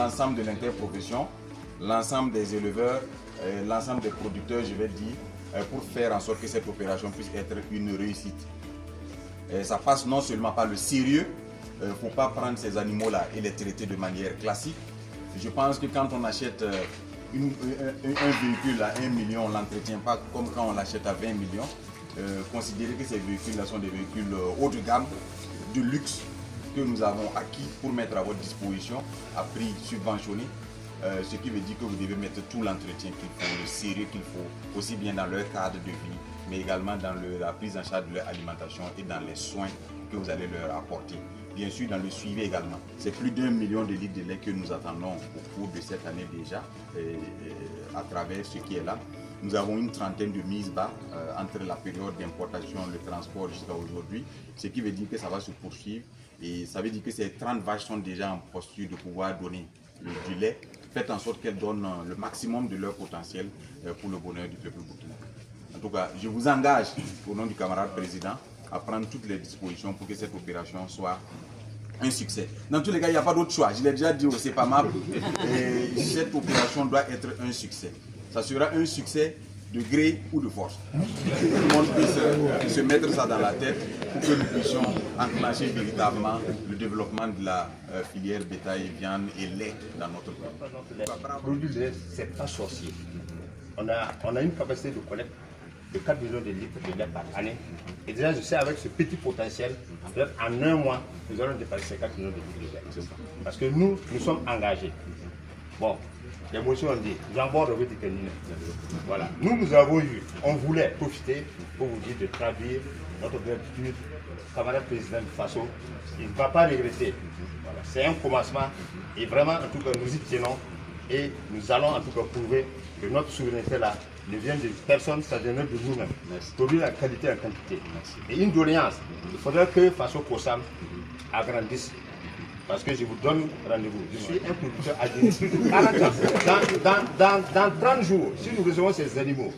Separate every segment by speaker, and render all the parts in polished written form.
Speaker 1: l'ensemble de l'interprofession, l'ensemble des éleveurs, l'ensemble des producteurs, je vais dire, pour faire en sorte que cette opération puisse être une réussite. Ça passe non seulement par le sérieux, il ne faut pas prendre ces animaux-là et les traiter de manière classique. Je pense que quand on achète un véhicule à 1 million, on ne l'entretient pas comme quand on l'achète à 20 millions. Considérez que ces véhicules-là sont des véhicules haut de gamme, de luxe, que nous avons acquis pour mettre à votre disposition à prix subventionné. Ce qui veut dire que vous devez mettre tout l'entretien qu'il faut, le sérieux qu'il faut, aussi bien dans leur cadre de vie, mais également dans la prise en charge de leur alimentation et dans les soins que vous allez leur apporter. Bien sûr, dans le suivi également. C'est plus d'1 million de litres de lait que nous attendons au cours de cette année déjà, à travers ce qui est là. Nous avons une trentaine de mises bas entre la période d'importation, le transport jusqu'à aujourd'hui, ce qui veut dire que ça va se poursuivre. Et ça veut dire que ces 30 vaches sont déjà en posture de pouvoir donner du lait. Faites en sorte qu'elles donnent le maximum de leur potentiel pour le bonheur du peuple burkinabé. En tout cas, je vous engage, au nom du camarade président, à prendre toutes les dispositions pour que cette opération soit un succès. Dans tous les cas, il n'y a pas d'autre choix. Je l'ai déjà dit au CEPAMAP, cette opération doit être un succès. Ça sera un succès de gré ou de force. Que tout le monde puisse se mettre ça dans la tête pour que nous puissions enclencher véritablement le développement de la filière bétail, viande et lait dans notre pays.
Speaker 2: Produire du lait, ce n'est pas sorcier. On a une capacité de collecte de 4 millions de litres de lait par année. Et déjà, je sais avec ce petit potentiel, en un mois, nous allons dépasser 4 millions de litres de lait. Parce que nous sommes engagés. Bon, les motions ont dit, j'aborde votre canine. Voilà. Nous avons eu, on voulait profiter pour vous dire de traduire notre gratitude. Camarade président du FASO, il ne va pas regretter. Voilà. C'est un commencement et vraiment, en tout cas, nous y tenons et nous allons en tout cas prouver que notre souveraineté là ne vient de personne, ça vient de nous-mêmes. Produire la qualité et la quantité. Et une doléance, il faudrait que FASO COSAM agrandisse. Parce que je vous donne rendez-vous. Je suis un producteur administré de 40 ans. Dans 30 jours, si nous recevons ces animaux,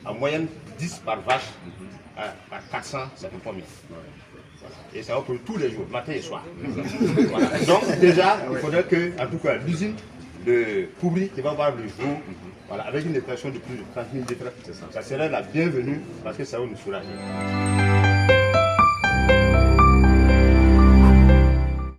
Speaker 2: en moyenne 10 par vache, à 400, ça fait combien? Voilà. Et ça va pour tous les jours, matin et soir. Voilà. Donc déjà, il faudrait que, en tout cas, l'usine de Koubri qui va voir le jour, voilà, avec une déclaration de plus de 30 000 litres, ça serait la bienvenue parce que ça va nous soulager.